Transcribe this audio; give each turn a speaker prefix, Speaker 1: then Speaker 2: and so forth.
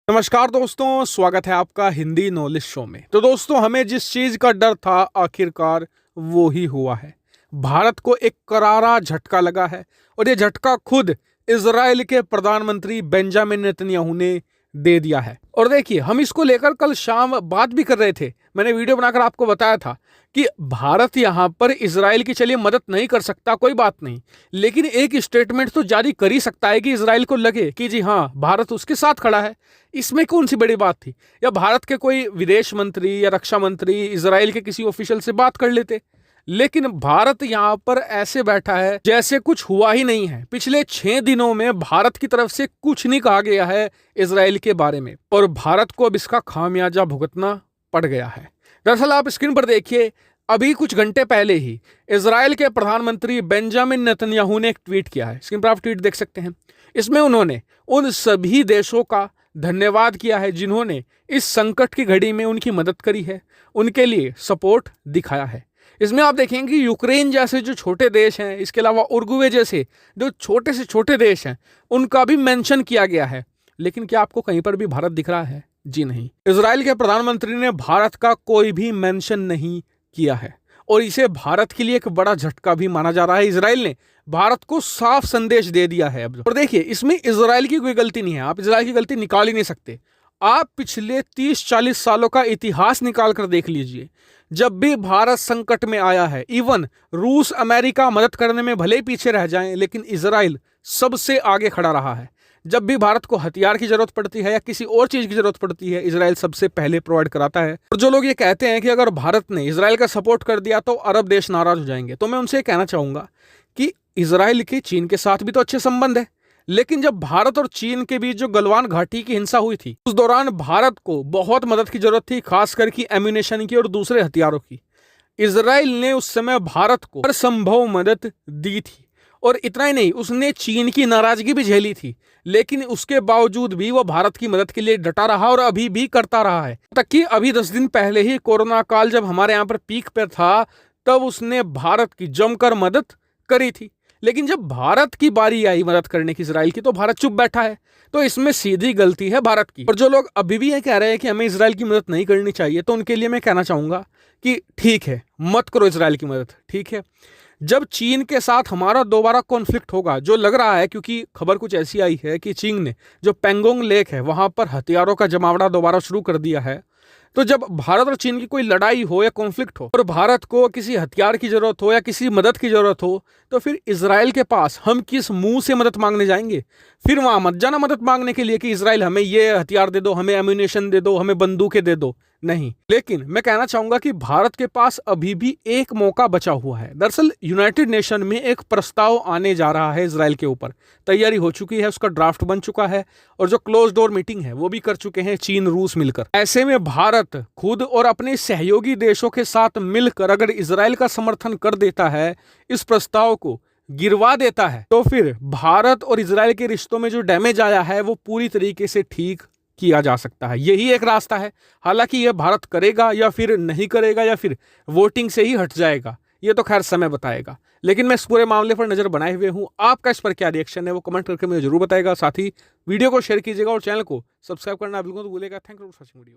Speaker 1: नमस्कार दोस्तों, स्वागत है आपका हिंदी नॉलेज शो में। तो दोस्तों, हमें जिस चीज का डर था आखिरकार वो ही हुआ है। भारत को एक करारा झटका लगा है और ये झटका खुद इजराइल के प्रधानमंत्री बेंजामिन नेतन्याहू ने दे दिया है। और देखिए, हम इसको लेकर कल शाम बात भी कर रहे थे। मैंने वीडियो बनाकर आपको बताया था कि भारत यहां पर इजराइल की चलिए मदद नहीं कर सकता, कोई बात नहीं, लेकिन एक स्टेटमेंट तो जारी कर ही सकता है कि इजराइल को लगे कि जी हाँ, भारत उसके साथ खड़ा है। इसमें कौन सी बड़ी बात थी? या भारत के कोई विदेश मंत्री या रक्षा मंत्री इजराइल के किसी ऑफिशियल से बात कर लेते। लेकिन भारत यहां पर ऐसे बैठा है जैसे कुछ हुआ ही नहीं है। पिछले 6 दिनों में भारत की तरफ से कुछ नहीं कहा गया है इजराइल के बारे में, और भारत को अब इसका खामियाजा भुगतना पड़ गया है। दरअसल आप स्क्रीन पर देखिए, अभी कुछ घंटे पहले ही इजराइल के प्रधानमंत्री बेंजामिन नेतन्याहू ने एक ट्वीट किया है। स्क्रीन पर आप ट्वीट देख सकते हैं। इसमें उन्होंने उन सभी देशों का धन्यवाद किया है जिन्होंने इस संकट की घड़ी में उनकी मदद करी है, उनके लिए सपोर्ट दिखाया है। इसमें आप देखेंगे कि यूक्रेन जैसे जो छोटे देश हैं, इसके अलावा उरुग्वे जैसे जो छोटे से छोटे देश हैं, उनका भी मेंशन किया गया है। लेकिन क्या आपको कहीं पर भी भारत दिख रहा है? जी नहीं। इजराइल के प्रधानमंत्री ने भारत का कोई भी मेंशन नहीं किया है और इसे भारत के लिए एक बड़ा झटका भी माना जा रहा है। इजराइल ने भारत को साफ संदेश दे दिया है अब। और देखिए, इसमें इजराइल की कोई गलती नहीं है। आप इजराइल की गलती निकाल ही नहीं सकते। आप पिछले 30-40 सालों का इतिहास निकाल कर देख लीजिए। जब भी भारत संकट में आया है, इवन रूस अमेरिका मदद करने में भले ही पीछे रह जाएं, लेकिन इजराइल सबसे आगे खड़ा रहा है। जब भी भारत को हथियार की जरूरत पड़ती है या किसी और चीज की जरूरत पड़ती है, इजराइल सबसे पहले प्रोवाइड कराता है। और जो लोग ये कहते हैं कि अगर भारत ने इजराइल का सपोर्ट कर दिया तो अरब देश नाराज हो जाएंगे, तो मैं उनसे कहना चाहूंगा कि इजराइल के चीन के साथ भी तो अच्छे संबंध है। लेकिन जब भारत और चीन के बीच जो गलवान घाटी की हिंसा हुई थी, उस दौरान भारत को बहुत मदद की जरूरत थी, खासकर की एम्यूनेशन की और दूसरे हथियारों की। इजराइल ने उस समय भारत को हर संभव मदद दी थी। और इतना ही नहीं, उसने चीन की नाराजगी भी झेली थी, लेकिन उसके बावजूद भी वो भारत की मदद के लिए डटा रहा और अभी भी करता रहा है। तक कि अभी 10 दिन पहले ही कोरोना काल जब हमारे यहाँ पर पीक पर था, तब उसने भारत की जमकर मदद करी थी। लेकिन जब भारत की बारी आई मदद करने की इजराइल की, तो भारत चुप बैठा है। तो इसमें सीधी गलती है भारत की। और जो लोग अभी भी ये कह रहे हैं कि हमें इजराइल की मदद नहीं करनी चाहिए, तो उनके लिए मैं कहना चाहूंगा कि ठीक है, मत करो इजराइल की मदद, ठीक है। जब चीन के साथ हमारा दोबारा कॉन्फ्लिक्ट होगा, जो लग रहा है, क्योंकि खबर कुछ ऐसी आई है कि चीन ने जो पेंगोंग लेक है वहां पर हथियारों का जमावड़ा दोबारा शुरू कर दिया है, तो जब भारत और चीन की कोई लड़ाई हो या कॉन्फ्लिक्ट हो और भारत को किसी हथियार की जरूरत हो या किसी मदद की जरूरत हो, तो फिर इजराइल के पास हम किस मुंह से मदद मांगने जाएंगे? फिर वहां मत जाना मदद मांगने के लिए कि इजराइल हमें ये हथियार दे दो, हमें एम्यूनेशन दे दो, हमें बंदूकें दे दो। नहीं। लेकिन मैं कहना चाहूंगा कि भारत के पास अभी भी एक मौका बचा हुआ है। दरअसल यूनाइटेड नेशन में एक प्रस्ताव आने जा रहा है इजराइल के ऊपर। तैयारी हो चुकी है, उसका ड्राफ्ट बन चुका है और जो क्लोज डोर मीटिंग है वो भी कर चुके हैं चीन रूस मिलकर। ऐसे में भारत खुद और अपने सहयोगी देशों के साथ मिलकर अगर इजराइल का समर्थन कर देता है, इस प्रस्ताव को गिरवा देता है, तो फिर भारत और इजराइल के रिश्तों में जो डैमेज आया है वो पूरी तरीके से ठीक किया जा सकता है। यही एक रास्ता है। हालांकि यह भारत करेगा या फिर नहीं करेगा या फिर वोटिंग से ही हट जाएगा, ये तो खैर समय बताएगा। लेकिन मैं इस पूरे मामले पर नजर बनाए हुए हूं। आपका इस पर क्या रिएक्शन है वो कमेंट करके मुझे जरूर बताएगा। साथ ही वीडियो को शेयर कीजिएगा और चैनल को सब्सक्राइब करना बिल्कुल मत भूलिएगा। Thank you for watching video.